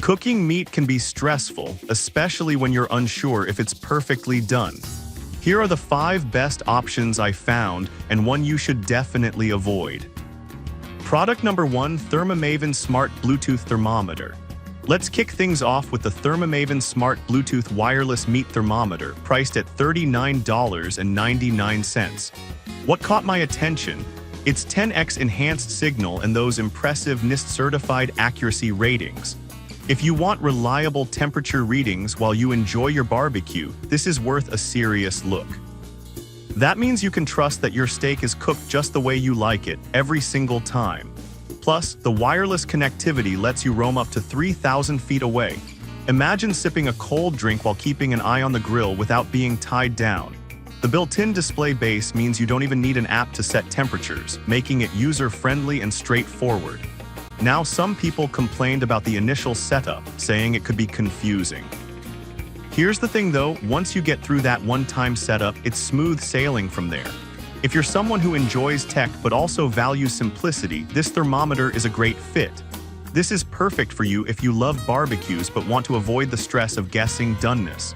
Cooking meat can be stressful, especially when you're unsure if it's perfectly done. Here are the 5 best options I found and one you should definitely avoid. Product number 1, ThermoMaven Smart Bluetooth Thermometer. Let's kick things off with the ThermoMaven Smart Bluetooth Wireless Meat Thermometer, priced at $39.99. What caught my attention? Its 10x enhanced signal and those impressive NIST-certified accuracy ratings. If you want reliable temperature readings while you enjoy your barbecue, this is worth a serious look. That means you can trust that your steak is cooked just the way you like it, every single time. Plus, the wireless connectivity lets you roam up to 3,000 feet away. Imagine sipping a cold drink while keeping an eye on the grill without being tied down. The built-in display base means you don't even need an app to set temperatures, making it user-friendly and straightforward. Now, some people complained about the initial setup, saying it could be confusing. Here's the thing though, once you get through that one-time setup, it's smooth sailing from there. If you're someone who enjoys tech but also values simplicity, this thermometer is a great fit. This is perfect for you if you love barbecues but want to avoid the stress of guessing doneness.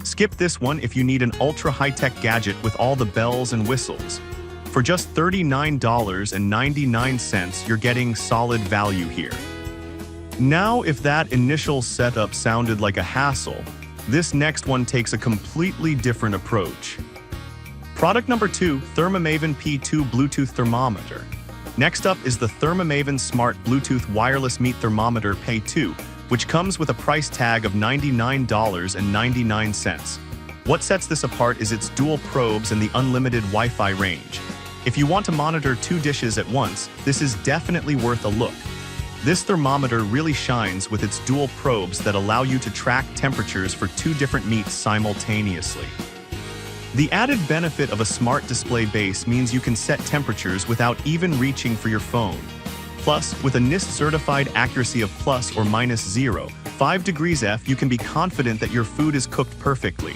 Skip this one if you need an ultra-high-tech gadget with all the bells and whistles. For just $39.99, you're getting solid value here. Now, if that initial setup sounded like a hassle, this next one takes a completely different approach. Product number 2, ThermoMaven P2 Bluetooth Thermometer. Next up is the ThermoMaven Smart Bluetooth Wireless Meat Thermometer P2, which comes with a price tag of $99.99. What sets this apart is its dual probes and the unlimited Wi-Fi range. If you want to monitor 2 dishes at once, this is definitely worth a look. This thermometer really shines with its dual probes that allow you to track temperatures for 2 different meats simultaneously. The added benefit of a smart display base means you can set temperatures without even reaching for your phone. Plus, with a NIST-certified accuracy of ±0.5 degrees F, you can be confident that your food is cooked perfectly.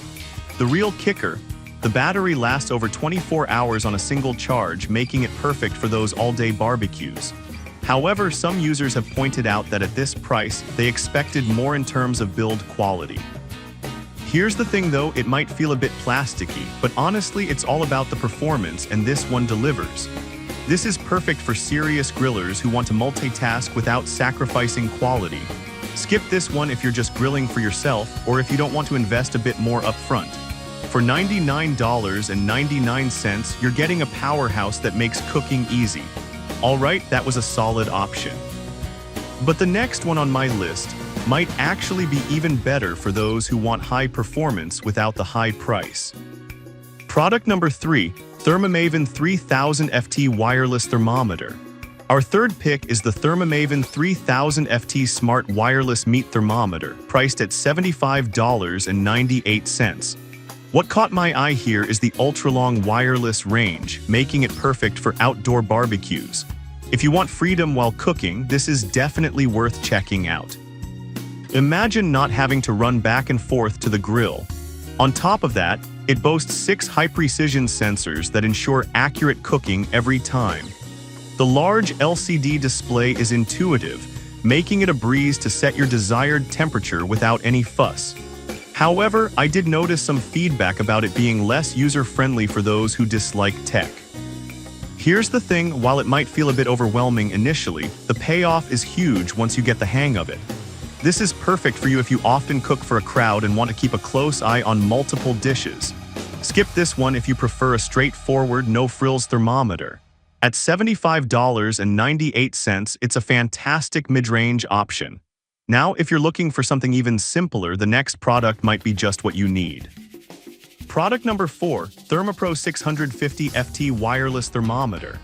The real kicker: the battery lasts over 24 hours on a single charge, making it perfect for those all-day barbecues. However, some users have pointed out that at this price, they expected more in terms of build quality. Here's the thing though, it might feel a bit plasticky, but honestly it's all about the performance, and this one delivers. This is perfect for serious grillers who want to multitask without sacrificing quality. Skip this one if you're just grilling for yourself or if you don't want to invest a bit more upfront. For $99.99, you're getting a powerhouse that makes cooking easy. Alright, that was a solid option. But the next one on my list might actually be even better for those who want high performance without the high price. Product number 3, ThermoMaven 3000 FT Wireless Thermometer. Our third pick is the ThermoMaven 3000 FT Smart Wireless Meat Thermometer, priced at $75.98. What caught my eye here is the ultra-long wireless range, making it perfect for outdoor barbecues. If you want freedom while cooking, this is definitely worth checking out. Imagine not having to run back and forth to the grill. On top of that, it boasts 6 high-precision sensors that ensure accurate cooking every time. The large LCD display is intuitive, making it a breeze to set your desired temperature without any fuss. However, I did notice some feedback about it being less user-friendly for those who dislike tech. Here's the thing, while it might feel a bit overwhelming initially, the payoff is huge once you get the hang of it. This is perfect for you if you often cook for a crowd and want to keep a close eye on multiple dishes. Skip this one if you prefer a straightforward, no-frills thermometer. At $75.98, it's a fantastic mid-range option. Now, if you're looking for something even simpler, the next product might be just what you need. Product number 4, ThermoPro 650 FT Wireless Thermometer.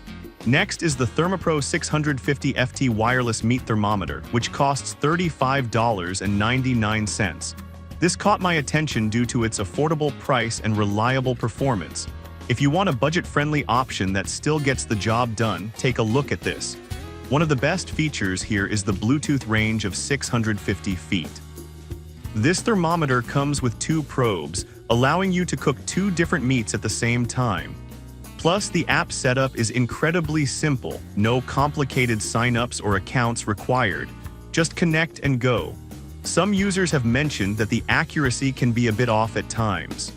Next is the ThermoPro 650 FT Wireless Meat Thermometer, which costs $35.99. This caught my attention due to its affordable price and reliable performance. If you want a budget-friendly option that still gets the job done, take a look at this. One of the best features here is the Bluetooth range of 650 feet. This thermometer comes with 2 probes, allowing you to cook 2 different meats at the same time. Plus, the app setup is incredibly simple, no complicated sign-ups or accounts required. Just connect and go. Some users have mentioned that the accuracy can be a bit off at times.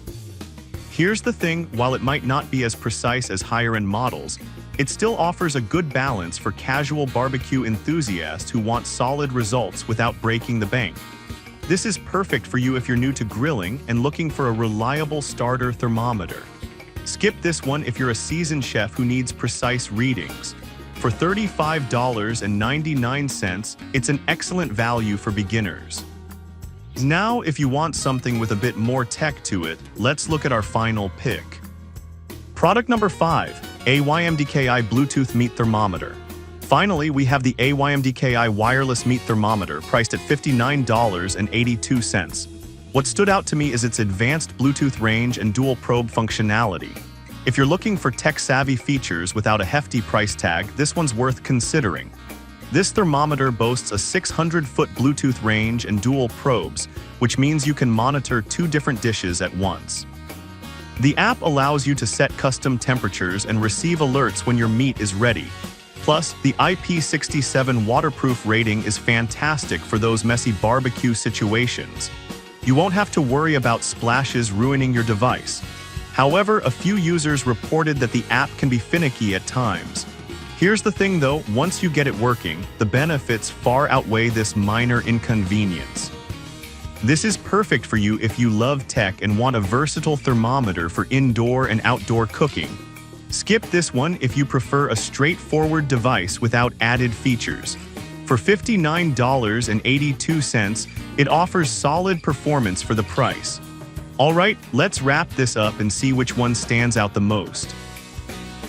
Here's the thing, while it might not be as precise as higher-end models, it still offers a good balance for casual barbecue enthusiasts who want solid results without breaking the bank. This is perfect for you if you're new to grilling and looking for a reliable starter thermometer. Skip this one if you're a seasoned chef who needs precise readings. For $35.99, it's an excellent value for beginners. Now, if you want something with a bit more tech to it, let's look at our final pick. Product number 5, AYMDKI Bluetooth Meat Thermometer. Finally, we have the AYMDKI Wireless Meat Thermometer, priced at $59.82. What stood out to me is its advanced Bluetooth range and dual probe functionality. If you're looking for tech-savvy features without a hefty price tag, this one's worth considering. This thermometer boasts a 600-foot Bluetooth range and dual probes, which means you can monitor 2 different dishes at once. The app allows you to set custom temperatures and receive alerts when your meat is ready. Plus, the IP67 waterproof rating is fantastic for those messy barbecue situations. You won't have to worry about splashes ruining your device. However, a few users reported that the app can be finicky at times. Here's the thing though, once you get it working, the benefits far outweigh this minor inconvenience. This is perfect for you if you love tech and want a versatile thermometer for indoor and outdoor cooking. Skip this one if you prefer a straightforward device without added features. For $59.82, it offers solid performance for the price. Alright, let's wrap this up and see which one stands out the most.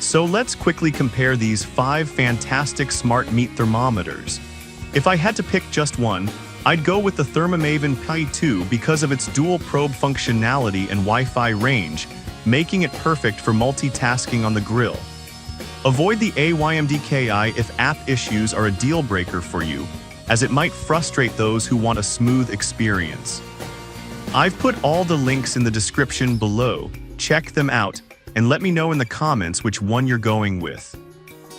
So let's quickly compare these 5 fantastic smart meat thermometers. If I had to pick just one, I'd go with the ThermoMaven Pi2 because of its dual probe functionality and Wi-Fi range, making it perfect for multitasking on the grill. Avoid the AYMDKI if app issues are a deal breaker for you, as it might frustrate those who want a smooth experience. I've put all the links in the description below. Check them out and let me know in the comments which one you're going with.